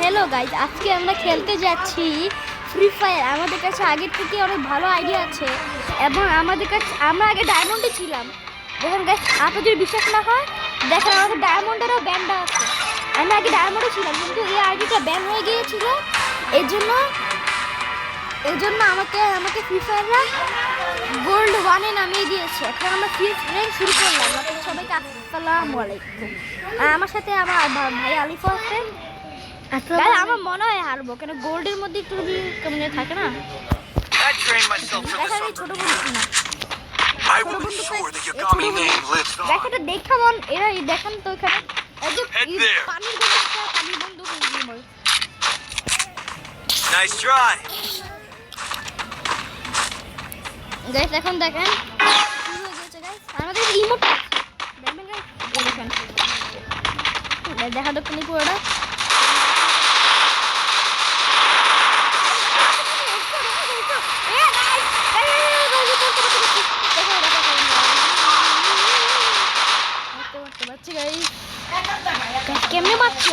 Hello guys, আজকে আমরা খেলতে যাচ্ছি ফ্রি ফায়ার। আমাদের কাছে আগের থেকে অনেক ভালো আইডিয়া আছে এবং আমাদের কাছে আমরা আগে ডায়মন্ডে ছিলাম। দেখুন গাইজ, আপনার যদি বিশ্বাস না হয় দেখেন আমাদের ডায়মন্ডেরও ব্যান্ডটা আছে। আমি আগে ডায়মন্ডে ছিলাম কিন্তু এই আইডিটা ব্যান হয়ে গিয়েছিল। এই জন্য আমাকে ফ্রি ফায়াররা গোল্ড 1-এ নামিয়ে দিয়েছে। এখন আমরা ফ্রি ফায়ার শুরু করলাম। আপনাদের সবাইকে আসসালামু আলাইকুম। আমার সাথে আমার ভাই আলিফা আছে। আমার মনে হয় হারবো, কেন গোল্ডের মধ্যে একটু কেমন থাকে না। ছোট বন্ধু না, দেখাটা দেখা মন এরা দেখান তো এখানে পানির বন্ধু Nice try. গাইস এখন দেখেন শুরু হয়ে গেছে গাইস। আমাদের ইমোট দেখেন গাইস, এই দেখেন দেখা দক্ষিণ পুরোটা কেমনে বাচ্চি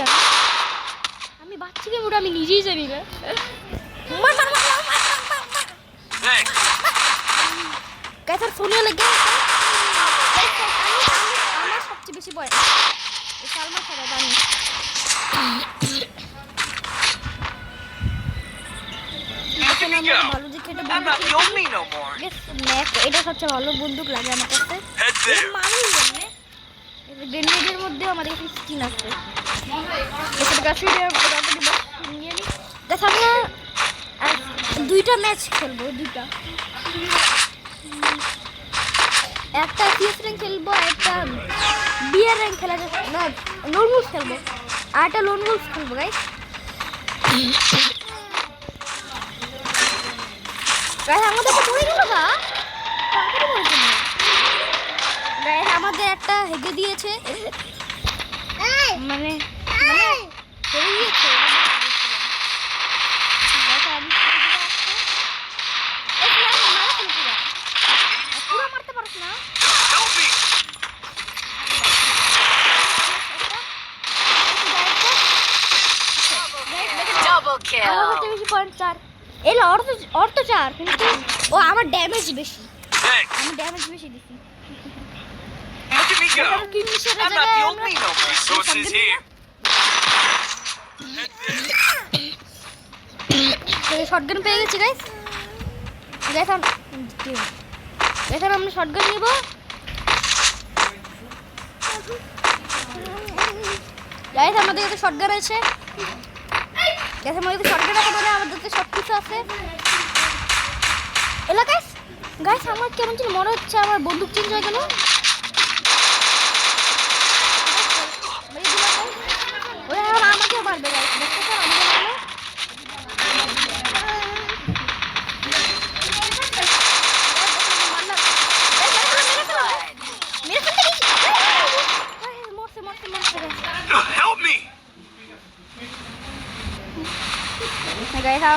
আমি বাচ্চি কেমন আমি নিজেই জানি না। গাইসার ফোনে লেগে আমার সবচেয়ে বেশি ভয় সালমা ছাড়া জানি। ভালো যে খেটে এটা সবচেয়ে ভালো বন্দুক লাগে আমার কাছে। গ্রেনেডের মধ্যে আমাদের কাছে স্কিন আছে। আমরা দুইটা ম্যাচ খেলবো, দুইটা একটা সিএস র্যাঙ্ক খেলবো, একটা বিআর র্যাঙ্ক খেলা না লোন উলফ খেলবো, আর একটা লোন উলফ খেলবো গাইস। আমাদের তো পড়ে গেল না, আমাদের একটা হেগে দিয়েছে মানে হেগে দিয়েছে। পুরো মারতে পারছ না। অর্থ 4 কিন্তু ও আমার ড্যামেজ বেশি, আমি ড্যামেজ বেশি দিছি। শটগান পেয়ে গেছি গাইস। এখন আমরা শটগান নিব। গাইস আমাদের কাছে শটগান আছে, আমাদের শটগান আছে মানে আমাদের কাছে সব কিছু আছে। এলাকায় গাইস আমার কেমন যেন মনে হচ্ছে আমার বন্দুক চেঞ্জ হয়ে গেল। আমাকে মারবে গাইস, দেখতে তো আমাকে মারবে।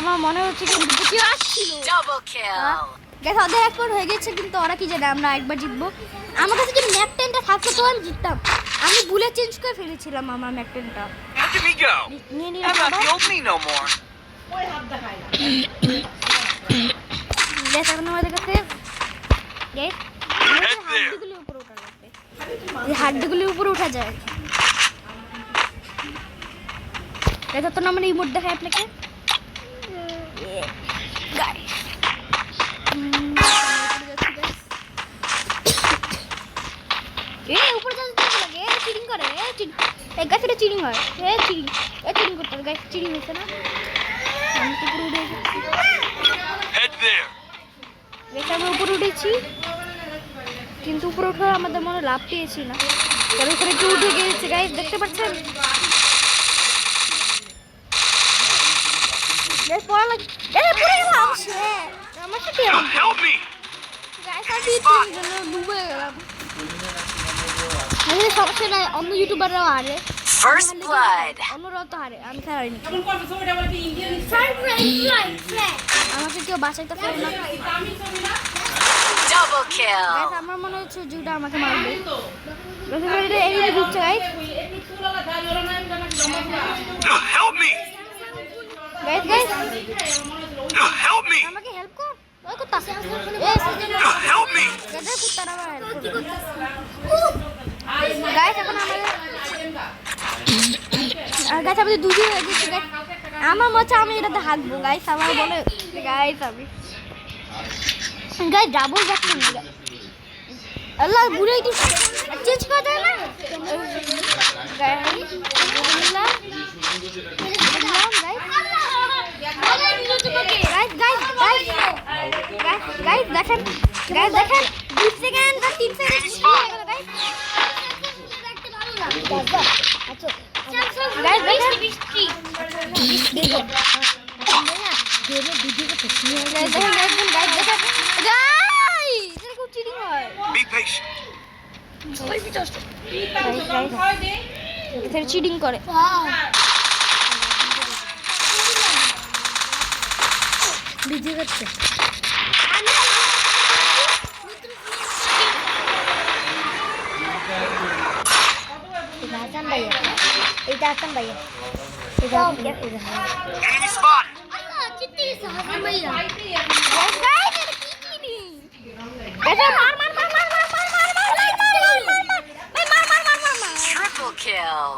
আমার মনে হচ্ছে কিন্তু কেউ আসছিল। ওদের একবার হয়ে গেছে কিন্তু ওরা কি জানে আমরা একবার জিতবো। আমার কাছে যদি ম্যাপ 10টা থাকতো তো আমি জিততাম। আমি ভুলে চেঞ্জ করে ফেলেছিলাম আমার ম্যাপ 10টা। নিয়ে নিলাম এখন আমাদের কাছে হাড্ডিগুলি উপরে উঠা যায়। এটা তো আমরা ইমোট দেখাই আপনাকে। চিটিং করে গাছটা চিটিং হয়, চিটিং করতে হবে গাছ। চিটিং হচ্ছে না, আমি তো উপরে উঠে আমি উপরে উঠেছি কিন্তু উপরে উঠে আমাদের মনে লাভ পেয়েছি না, কারণ উপরে একটু উঠে গিয়েছে গাইস দেখতে পাচ্ছেন। আমার সাথে ডুবে গেলাম। সমস্যা নাই, অন্য ইউটিউবাররাও হারে, অন্যরাও তো হারে, আমি হারিনি। আমাকে কেউ বাঁচাইতে পারে না। আমার মনে হচ্ছে জুটা আমাকে মারবে। এই দিচ্ছে গাইস। কুত্তা Help me! কুত্তা না গাইস এখন আমাদের গাইস আমাদের দুজন হয়ে গেছে গাইস আমার মতে আমি এটাতে হাঁকবো গাইস আমার বলে গাইস আমি গাইস ডাবল ব্যাক করুন আল্লাহ ঘুরে একটু চেঞ্জ করা যায় না গাইস গাইস দেখেন 2 সেকেন্ড বা 3 সেকেন্ড গাইস আচ্ছা গাইস বৃষ্টি Be patient. চিটিং করে ভিডিও করছে এটা আসাম ভাইয়া Enemy spot! Triple kill.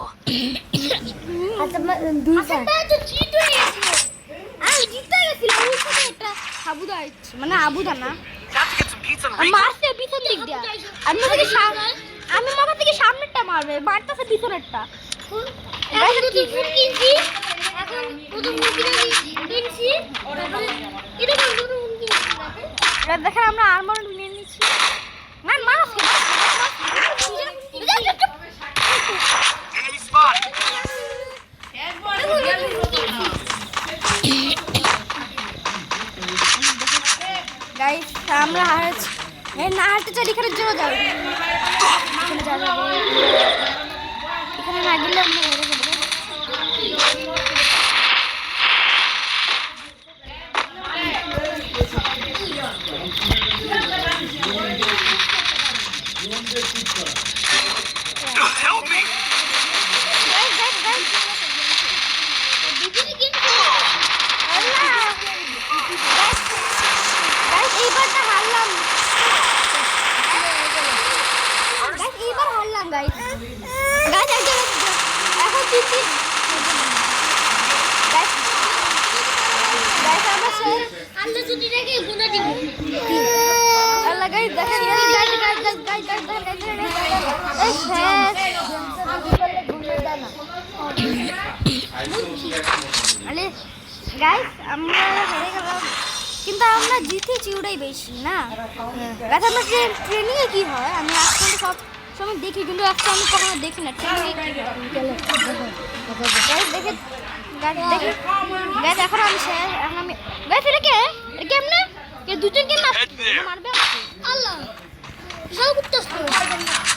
মানে আবুদা না Time to get some pizza and মারছে পিছন দিক দিয়া আমি মাথা থেকে সামনেরটা মারবে মারতেছে পিছনেরটা দেখেন আমরা আর্মার নিয়ে নিচ্ছি enemy spot! গাইস আমরা হারছি না হারতে চাই এখানে জন্য যাও এখানে না গেলে আমরা হেরে যাবো Help me! এইবারটা হারলাম এইবার হারলাম গাইস এখন জিতছি আল্লাহ ছুটিটাকে গুণা দিব আল্লাহ গাইস দেখেন গাইস আমরা হেরে গেলাম কিন্তু আমরা জিতেছি ওটাই বেশি না গাছ আমরা ট্রেনিংয়ে কি হয় আমি আজকাল সব সময় দেখি কিন্তু আজকে আমি কখনো দেখি না ট্রেনিংয়ে দেখে গাছ এখন আমি শেষ এখন আমি গাছ এটা কে কেমনে কে দুজন কেমন মারবে আল্লাহ সব উত্তস্ত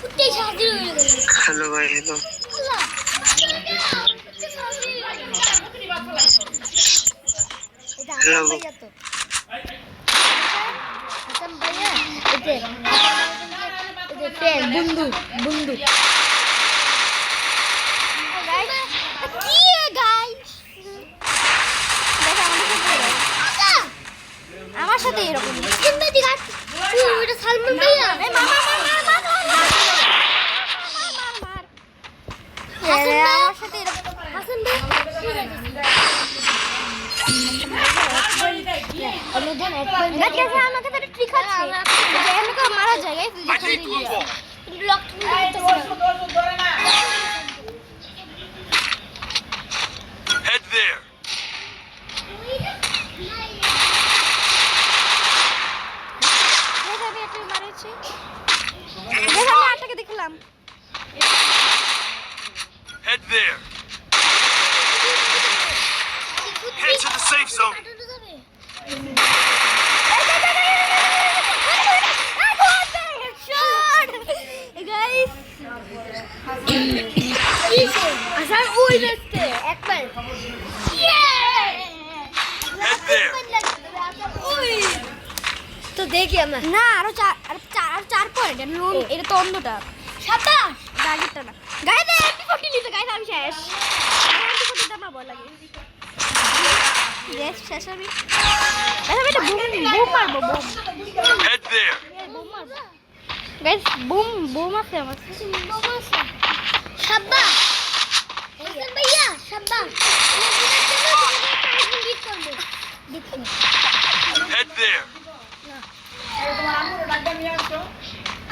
উত্তেই সাহায্য হয়ে গেল Hello, bhai. Hello. আল্লাহ Hello. বন্ধু আমার সাথে এরকম সালমান ভাইয়া আমার সাথে হাসান ভাই আমাকে তো ট্রিক আছে এমনি মারা যায় I need blue ball. Head there. দেখলাম Head there. Head to the safe zone. Head there. তো দেখি আমরা না আরো চার পয়েন্ট এটা তো অন্যটা 27 গাড়িটা না গাড়িতে এমপি 40 নিতে গাইস আমি শেষ এমপি 40 আমার ভয় লাগে গ্যাস শেষ হবে আমি একটা বুম মারবো বুম Head there. বুম মারবো গাইস বুম আছে আমার বুম আছে শাব্বা হোসেন ভাইয়া শাব্বা Head there.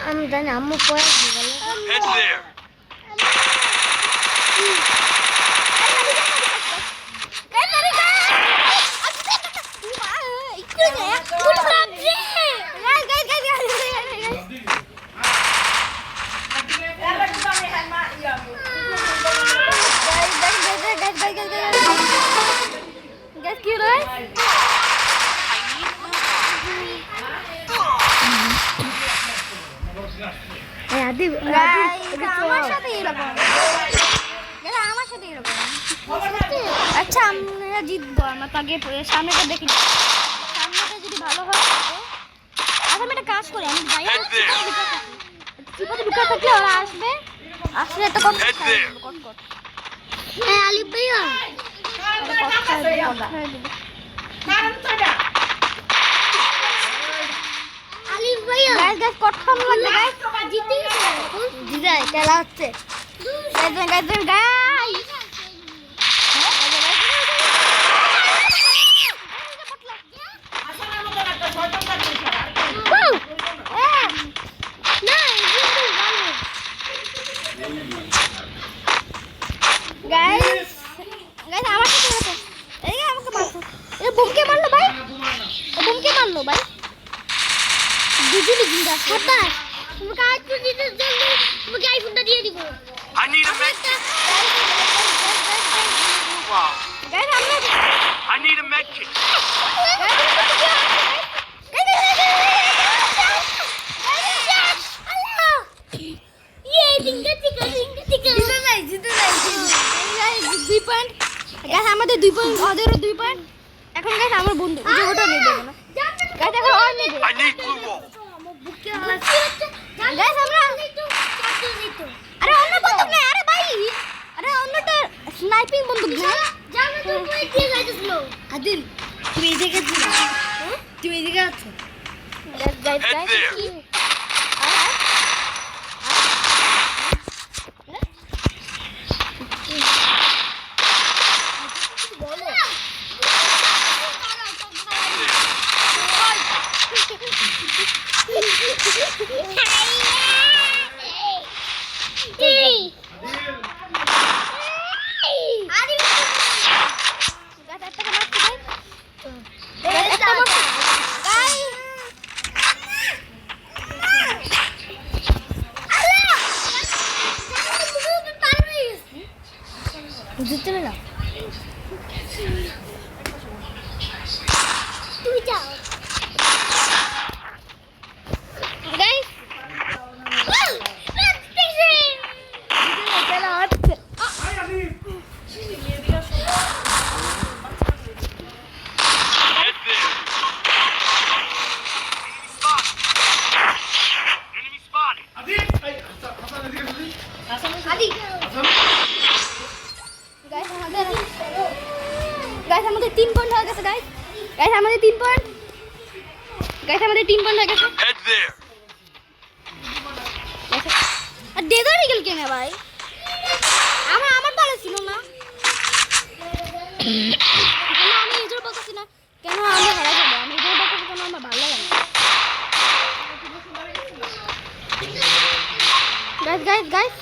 আমি জানি আম্মু পড়ে দিবে Head there. আচ্ছা আমরা জিতবো আমরা তো আগে সামনেটা দেখি সামনেটা যদি ভালো হয় আচ্ছা আমি একটা কাজ করি আমি যাই ঢুকা থাকলে ওরা আসবে আসলে একটা কথা হ্যাঁ আলিফ ভাইয়া আলিফ ভাইয়া গাইস কথা লাগবে গাইস জিতে জিতে খেলা হচ্ছে গাইস গাইস আমার সাথে আছে এই আমাকে মারছো এই বুমকে মারলো ভাই বুমকে মারলো ভাই দুজনই জিন্দা খাতা তোমাকে আজ তো দিতে জলদি তোমাকে আইফোনটা দিয়ে দিব I need a med kit. Wow. Guys আমরা I need a med kit. আমাদের 2 পয়েন্ট ওদেরও 2 পয়েন্ট এখন গাইস আমার বন্ধু ওটা ওটা নেবে না গাইস এখন আর নেবে I need blue wall. Guys আমরা আরে অন্য বন্দুক না আরে ভাই আরে অন্যটা স্নাইপিং বন্দুক না জানো তো কই দিয়ে যাইতেছিল আদিল তুমি এদিকে আছো তুমি এদিকে আছো গাইস Head there. জিততে না তুমি যাও গাইস খেলা হচ্ছে Head there. Enemy spotted. আদি গাইস আমাদের 3 পয়েন্ট হয়ে গেছে গাইস আমাদের 3 পয়েন্ট হয়ে গেছে Head there. আর ডেজার্ট ইগল কেন ভাই আমার ভালো ছিল না আমি ইজোর বলতেছি না কেন আমরা হেরে যাবো আমি ইজোর বলতেছি কেন আমার ভালো লাগে না গাইস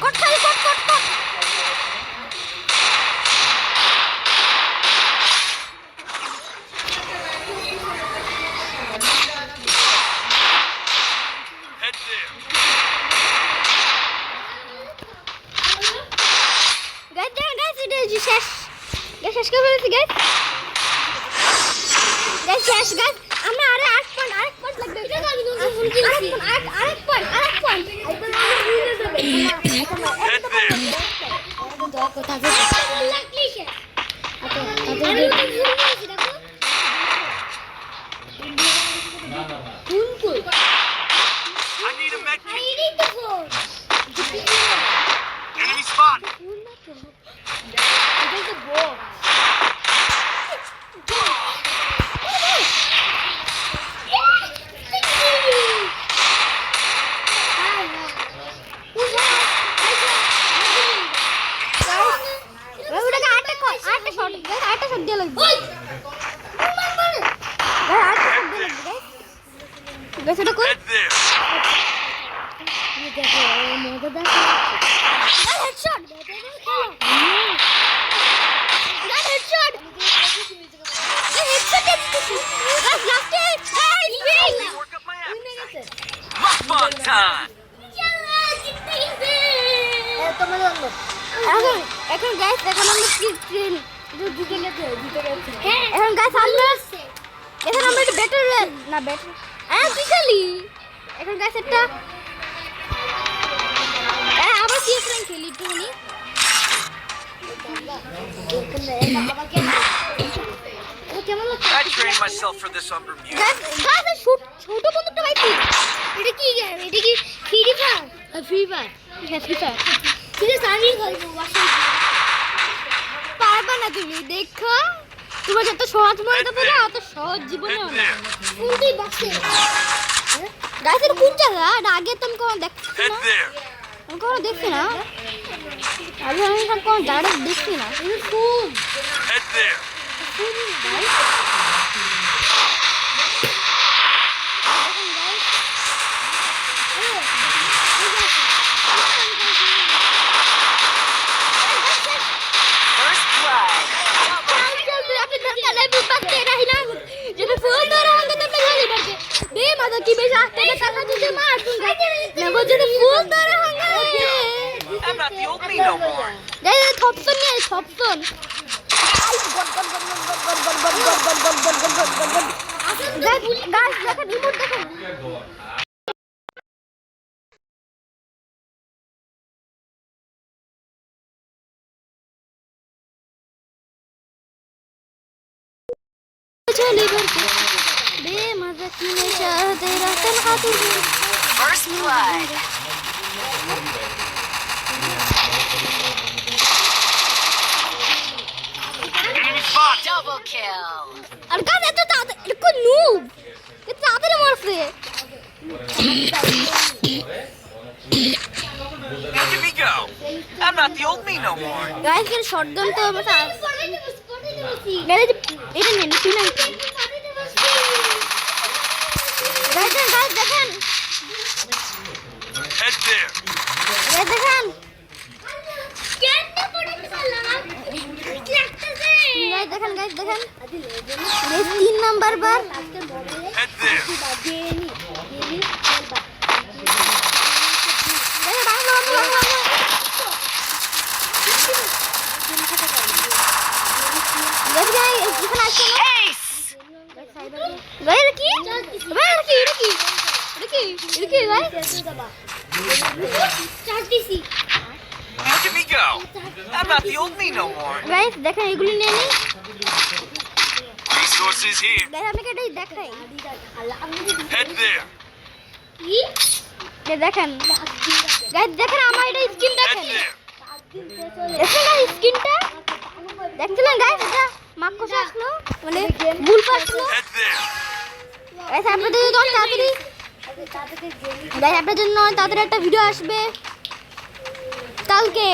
কট খালি কট Head there. গাইস এটা শেষ করে ফেলেছি গাইস শেষ গাইস আমরা আরে 8 পয়েন্ট লাগবে এটা আমি নতুন ফুল কিনছি আরেক পয়েন্ট Head there. কথা আছে আমি নতুন ফুল কিনছি দেখো ফুল I need a med kit. এই রে তো ফুল Enemy spotted. এটাই তো বল শট গাইস, আরেকটা শট দিয়ে লাগবে গাইস, আরেকটা শট দিয়ে লাগবে গাইস। গাইস এটা কই? Head there. Headshot guys, headshot headshot দিতেছি গাইস, লাস্টে guys Work up my appetite. Mukbang time. এখন গাইস এখন আমরা কি ট্রেন এখন গাইস আমরা এখন আমরা একটু বেটার না বেটার তুই খেলি এখন গাইস একটা আবার কি ট্রেন খেলি একটুখানি কেমন লাগছে I trained myself for this on Bermuda. Guys guys ছোট বন্দুকটা পাইছি এটা কি গেম এটা কি ফ্রি ফায়ার ফ্রি ফায়ার হ্যাঁ ফ্রি ফায়ার ঠিক আছে আমি খেলবো বাসায় পারবা না তুমি দেখো তোমার যত সহজ মনে হবে না অত সহজ জীবনে Head না there. কোনটি বাক্সে গাইস এটা কোন জায়গা এটা আগে তো আমি কোনো দেখছি Head না there. আমি কোনো দেখছি না আগে আমি কোনো জায়গা দেখছি না এটা কোন Head there. First blood. I'm not the old me no more. First blood. Enemy spot. Double kill. আর গাছ এত তাড়াতাড়ি এটা কোন নুব এত তাড়াতাড়ি মরছে Look at me go. I'm not the old me no more. Guys এর শটগান তো মত গাইস এটা নেন শুনে গাইস দেখেন Head there. গাইস দেখেন গাইস দেখেন guys 3 number bar Head there. Look at me go. I'm not the old me no more. Guys দেখেন এগুলি নিয়ে নিই Resources here. গাইস আমি এটাই দেখাই Head there. দেখেন গাইস দেখেন আমার এটা স্কিন Head দেখেন there. দেখেন গাইস স্কিনটা দেখছিলেন গাইস এটা মাক্কস আসলো মানে ভুল পাসলো Head there. গাইস আপনাদের জন্য তাড়াতাড়ি গাইস আপনাদের জন্য তাড়াতাড়ি একটা ভিডিও আসবে কালকে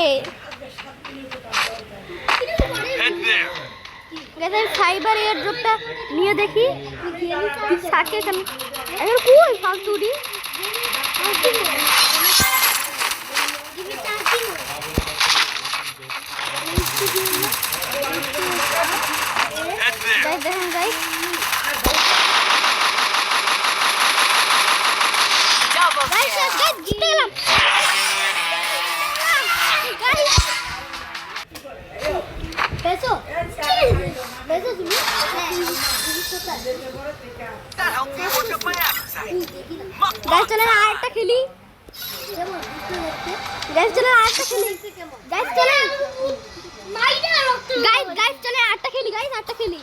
Head there. Guys fibre air ড্রপটা নিয়ে দেখি কি থাকে এখানে এখন কই ফালতুরি Head there. গাইস দেখেন গাইস Double গাইস গাইস জিতে গেলাম গাইস পেছো পেছো তুমি That helped me work up my appetite. Guys চলেন আরেকটা খেলি গাইস চলেন আরেকটা খেলি গাইস চলেন গাইস গাইস চলেন আরেকটা খেলি গাইস আরেকটা খেলি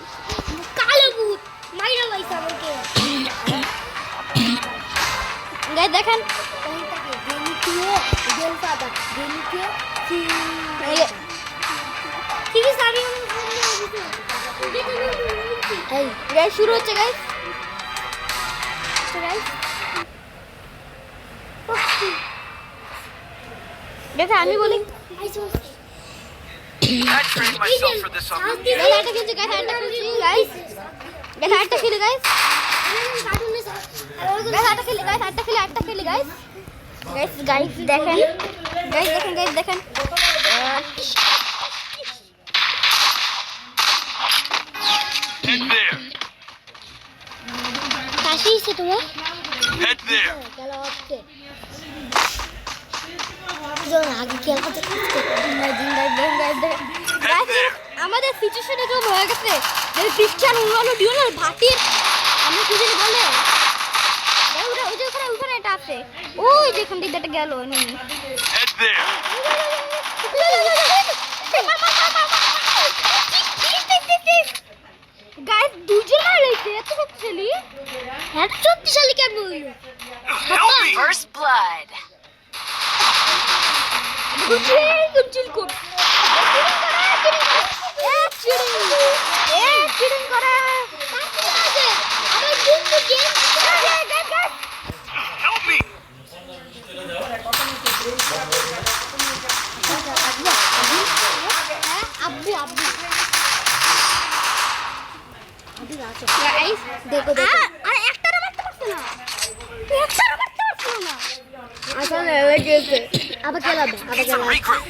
কালো ভূত মাইরা গাইস আমাকে গাইস দেখেন ঠিক আছে আমি এই গাইস শুরু হচ্ছে গাইস গাইস আমি বলি I trained myself for this already. Guys আরেকটা খেলছি গাইস আরেকটা খেলি গাইস আরেকটা খেলি গাইস গাইস দেখেন দেখেন Head there. কাশি এসে তোমার Head there. খেলা হচ্ছে যখন আগে খেলা হচ্ছে Head there. আমাদের সিচুয়েশন এরকম হয়ে গেছে যে ক্রিশ্চিয়ানো রোনাল্ডো ভাতির আমরা কি জানি বলে ওই যে ওখানে এটা আছে ওই যে এখান থেকে এটা গেল Head there. গাইস দুজন মারছে এত শক্তিশালী এত শক্তিশালী কেন বললো Help me. First blood. চিল কোড চিটিং করা আবার কিন্তু গেম Help me. আব্বু গাইস দেখো আরে একটারও মারতে পারছো না আসলে লেগেছে আবার খেলাবে Need some regroup.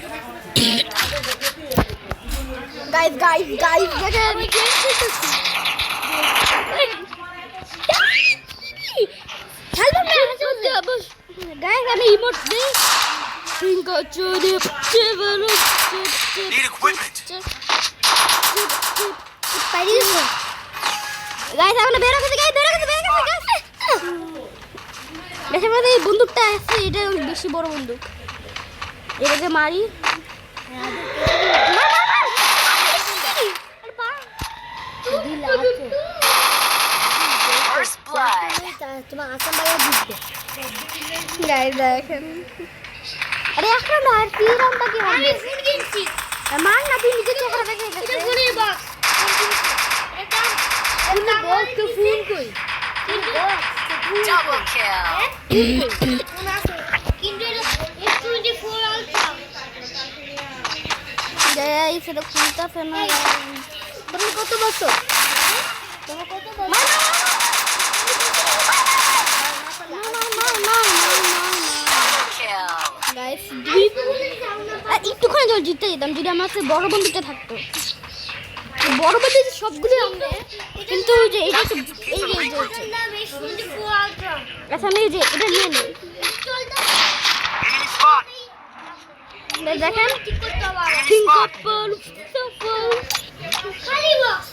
গাইস দেখেন আমি গেম খেলতেছি খেলবো না গাইস আমি ইমোট দেই সিঙ্গা চুরি চেভারো Need equipment. পারিস গাইস আমরা বের হতে গাইস বেশি মধ্যে এই বন্দুকটা আছে এটা বেশি বড় বন্দুক এটাকে মারি First blood. তোমার আসাম ভাইয়া জিতবে গাইস দেখেন আরে এখন আর কি রামটা কি হবে ফোন কিনছি মার না তুই নিজে চেহারা দেখে এটা ফোনের বক্স এটা বক্স তো ফোন কই Double kill. কিন্তু এটা S24 আলট্রা গাইস এটা খুলতেছে না তুমি কত বছর তোমার কত বছর Kill. গাইস একটুখানি জল জিততে যেতাম যদি আমার কাছে বড় বন্দুকটা থাকতো বড় বন্দুক সবগুলো আমরা কিন্তু ওই যে এটা এই যে নাম S24 আলট্রা আচ্ছা আমি এই যে এটা নিয়ে নিই Enemy spot. দেখেন ঠিক করতে হবে Enemy spot. খালি বক্স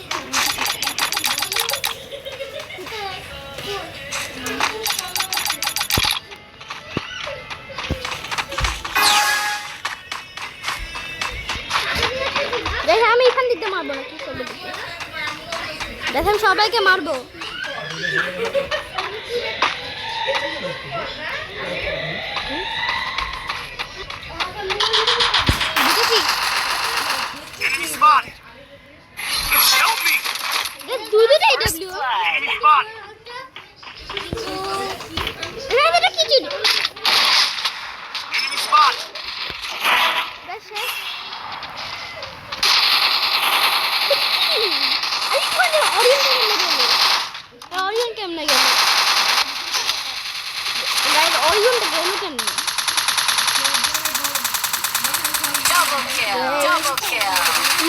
দেখেন আমি এখান দিতে মারবো না কি করবো দেখেন সবাইকে মারবো বুঝেছি Enemy spotted. Help me. দুইটাই First W blood. Enemy spotted. এটা কি ছিল Enemy spotted. অরিয়ন কেমনে গেল গাইস অরিয়নটা গেল কেমনে Double kill. Double kill.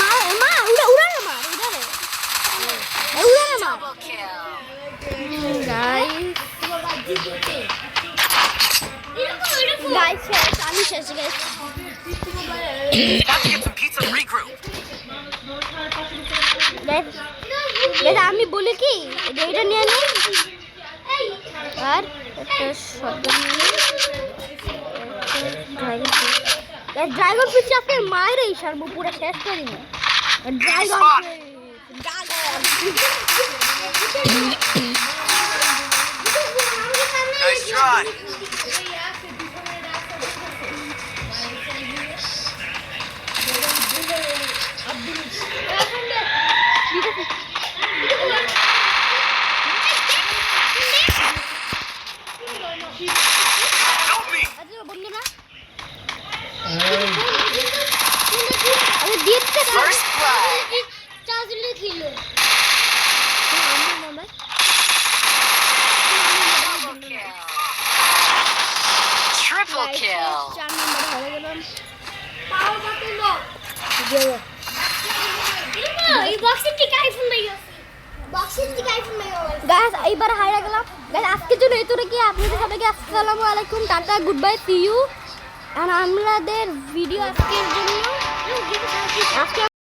মা উড়ারে মার উড়ারে মার Double kill. গাইস আমি শেষ guys About to get some pizza and regroup. Guys আমি বলি কি এটা নিয়ে নে আর একটা শটগান নিয়ে ড্রাগন ফিশ আপনি মাইরে সারবো পুরো শেষ করি না dragon Nice try. Help me. বন্ধুরা আরে দিয়ে First blood. চার্জলে ছিল Double kill. Triple kill. 4 নম্বরে হয়ে গেলাম। পাওয়ার বাটন দাও এই বক্সের থেকে আইফোন নাই বক্সের থেকে আইফোন নাই গাইস এইবার হারিয়ে গেলাম। গাইস আজকের জন্য এতটুকু কি আপনাদের সবাইকে আসসালামু আলাইকুম, tata, good bye, see you. আর আমাদের ভিডিও আজকের জন্য আজকে